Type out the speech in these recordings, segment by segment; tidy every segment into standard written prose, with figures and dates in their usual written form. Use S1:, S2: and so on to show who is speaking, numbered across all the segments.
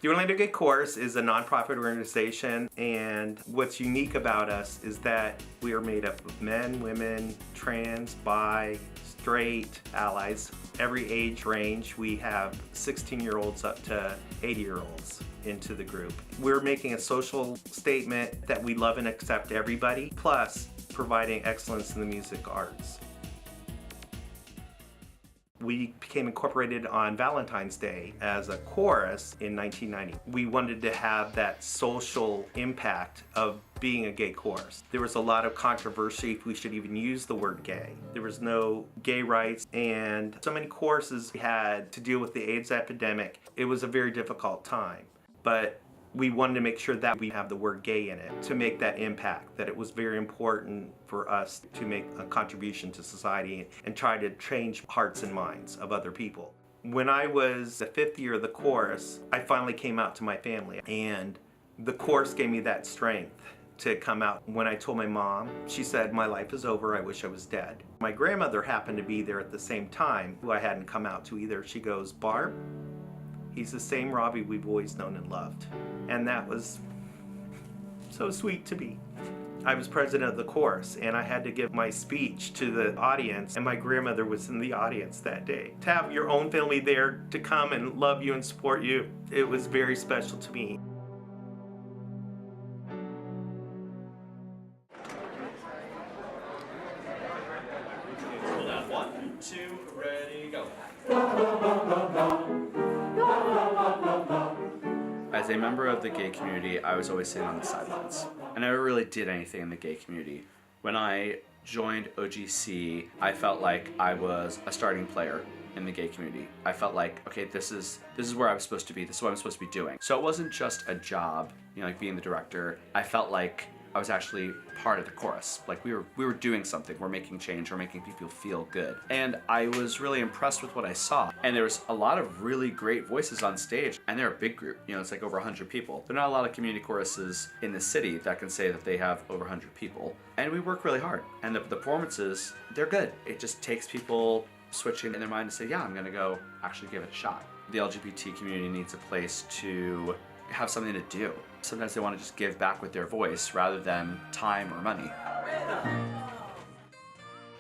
S1: The Orlando Gay Chorus is a nonprofit organization, and what's unique about us is that we are made up of men, women, trans, bi, straight, allies, every age range. We have 16-year-olds up to 80-year-olds into the group. We're making a social statement that we love and accept everybody, plus providing excellence in the music arts. We became incorporated on Valentine's Day as a chorus in 1990. We wanted to have that social impact of being a gay chorus. There was a lot of controversy if we should even use the word gay. There was no gay rights, and so many choruses had to deal with the AIDS epidemic. It was a very difficult time, but we wanted to make sure that we have the word gay in it to make that impact, that it was very important for us to make a contribution to society and try to change hearts and minds of other people. When I was the 5th year of the chorus, I finally came out to my family, and the chorus gave me that strength to come out. When I told my mom, she said, "My life is over, I wish I was dead." My grandmother happened to be there at the same time, who I hadn't come out to either. She goes, "Barb, he's the same Robbie we've always known and loved." And that was so sweet to me. I was president of the chorus, and I had to give my speech to the audience, and my grandmother was in the audience that day. To have your own family there to come and love you and support you, it was very special to me.
S2: Hold on, 1, 2, ready, go. As a member of the gay community, I was always sitting on the sidelines. I never really did anything in the gay community. When I joined OGC, I felt like I was a starting player in the gay community. I felt like, okay, this is where I was supposed to be. This is what I'm supposed to be doing. So it wasn't just a job, like being the director. I felt like I was actually part of the chorus. Like we were doing something. We're making change. We're making people feel good. And I was really impressed with what I saw. And there was a lot of really great voices on stage. And they're a big group. It's like over 100 people. There are not a lot of community choruses in the city that can say that they have over 100 people. And we work really hard. And the performances, they're good. It just takes people switching in their mind to say, yeah, I'm gonna go actually give it a shot. The LGBT community needs a place to have something to do. Sometimes they want to just give back with their voice rather than time or money.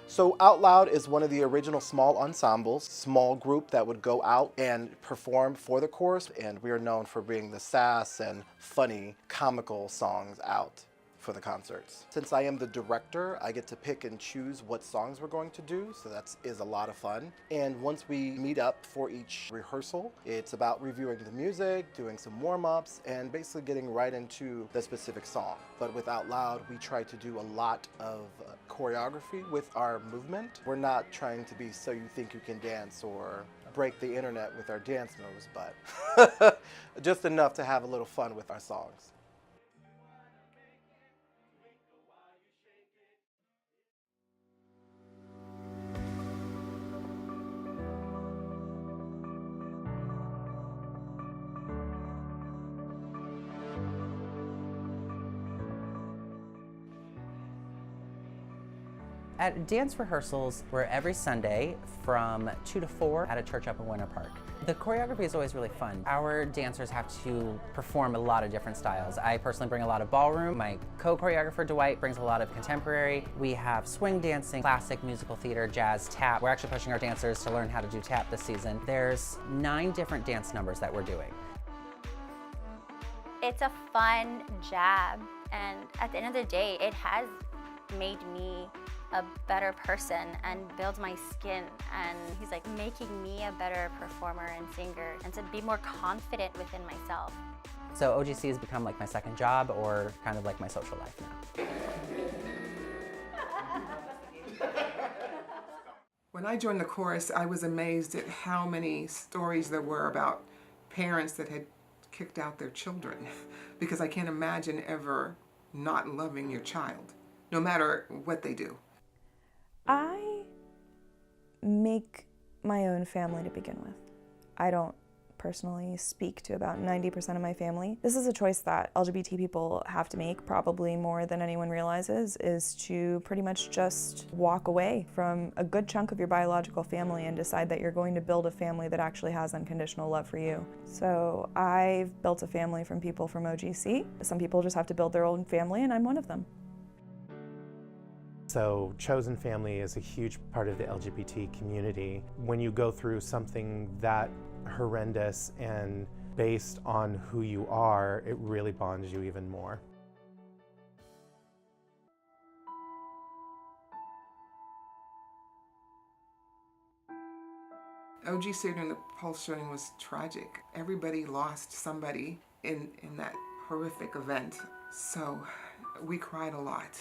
S3: So Out Loud is one of the original small ensembles, small group that would go out and perform for the chorus, and we are known for bringing the sass and funny, comical songs out for the concerts. Since I am the director, I get to pick and choose what songs we're going to do, so that is a lot of fun. And once we meet up for each rehearsal, it's about reviewing the music, doing some warm-ups, and basically getting right into the specific song. But with Out Loud, we try to do a lot of choreography with our movement. We're not trying to be So You Think You Can Dance or break the internet with our dance moves, but just enough to have a little fun with our songs.
S4: At dance rehearsals, we're every Sunday from 2 to 4 at a church up in Winter Park. The choreography is always really fun. Our dancers have to perform a lot of different styles. I personally bring a lot of ballroom. My co-choreographer, Dwight, brings a lot of contemporary. We have swing dancing, classic musical theater, jazz, tap. We're actually pushing our dancers to learn how to do tap this season. There's 9 different dance numbers that we're doing.
S5: It's a fun job, and at the end of the day, it has made me a better person and build my skin, and he's like making me a better performer and singer and to be more confident within myself.
S4: So OGC has become like my second job, or kind of like my social life now.
S6: When I joined the chorus, I was amazed at how many stories there were about parents that had kicked out their children, because I can't imagine ever not loving your child, no matter what they do.
S7: I make my own family to begin with. I don't personally speak to about 90% of my family. This is a choice that LGBT people have to make, probably more than anyone realizes, is to pretty much just walk away from a good chunk of your biological family and decide that you're going to build a family that actually has unconditional love for you. So I've built a family from people from OGC. Some people just have to build their own family, and I'm one of them.
S8: So chosen family is a huge part of the LGBT community. When you go through something that horrendous and based on who you are, it really bonds you even more.
S6: OGC during the Pulse shooting was tragic. Everybody lost somebody in that horrific event. So we cried a lot.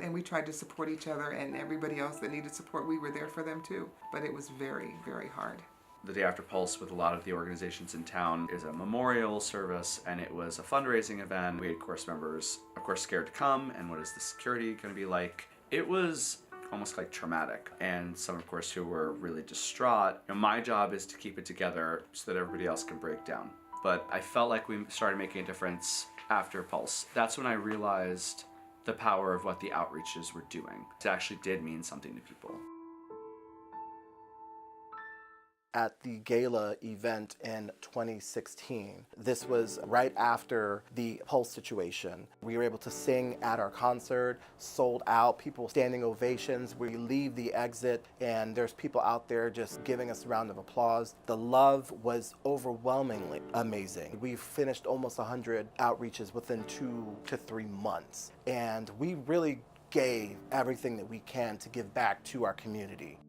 S6: And we tried to support each other, and everybody else that needed support, we were there for them too. But it was very, very hard.
S2: The day after Pulse, with a lot of the organizations in town, is a memorial service, and it was a fundraising event. We had chorus members, of course, scared to come, and what is the security going to be like? It was almost like traumatic, and some, of course, who were really distraught. My job is to keep it together so that everybody else can break down. But I felt like we started making a difference after Pulse. That's when I realized the power of what the outreaches were doing. It actually did mean something to people.
S3: At the gala event in 2016, this was right after the Pulse situation. We were able to sing at our concert, sold out, people standing ovations. We leave the exit and there's people out there just giving us a round of applause. The love was overwhelmingly amazing. We finished almost 100 outreaches within 2 to 3 months. And we really gave everything that we can to give back to our community.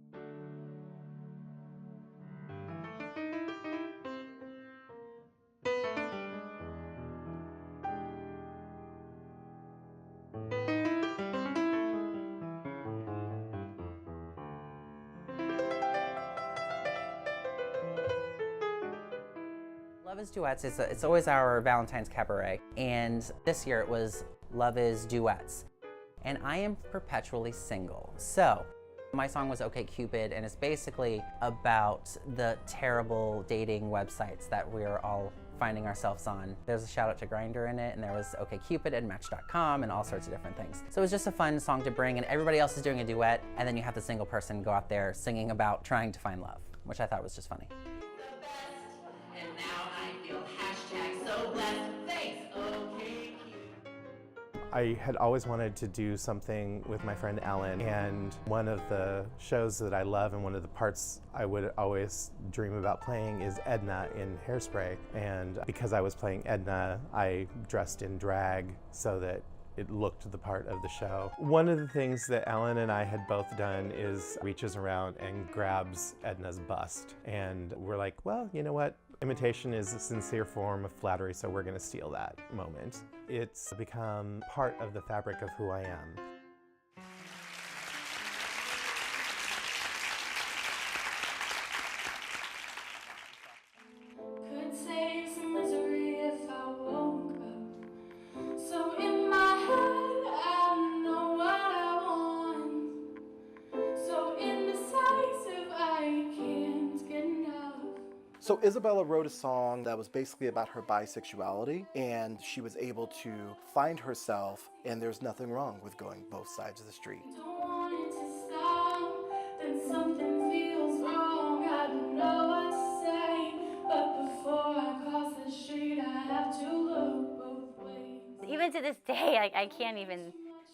S4: Love is Duets, it's always our Valentine's cabaret, and this year it was Love is Duets. And I am perpetually single. So my song was OK Cupid, and it's basically about the terrible dating websites that we're all finding ourselves on. There's a shout out to Grindr in it, and there was OK Cupid and Match.com and all sorts of different things. So it was just a fun song to bring, and everybody else is doing a duet, and then you have the single person go out there singing about trying to find love, which I thought was just funny.
S8: I had always wanted to do something with my friend Ellen, and one of the shows that I love and one of the parts I would always dream about playing is Edna in Hairspray. And because I was playing Edna, I dressed in drag so that it looked the part of the show. One of the things that Ellen and I had both done is reaches around and grabs Edna's bust. And we're like, well, you know what? Imitation is a sincere form of flattery, so we're gonna steal that moment. It's become part of the fabric of who I am.
S9: Could save some misery if I woke up. So in my head, I know what I want. So indecisive, I can't get enough.
S3: So Isabella wrote a song that was basically about her bisexuality, and she was able to find herself, and there's nothing wrong with going both sides of the street.
S9: Don't want it to stop, then something feels wrong. I don't know what to say, but before I cross the street, I have to look both ways.
S5: Even to this day, I can't even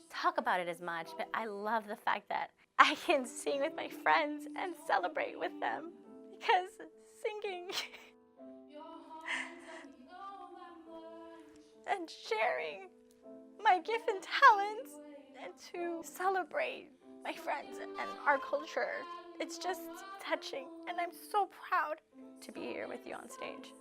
S5: talk about it as much, but I love the fact that I can sing with my friends and celebrate with them, because singing and sharing my gift and talents and to celebrate my friends and our culture, it's just touching, and I'm so proud to be here with you on stage.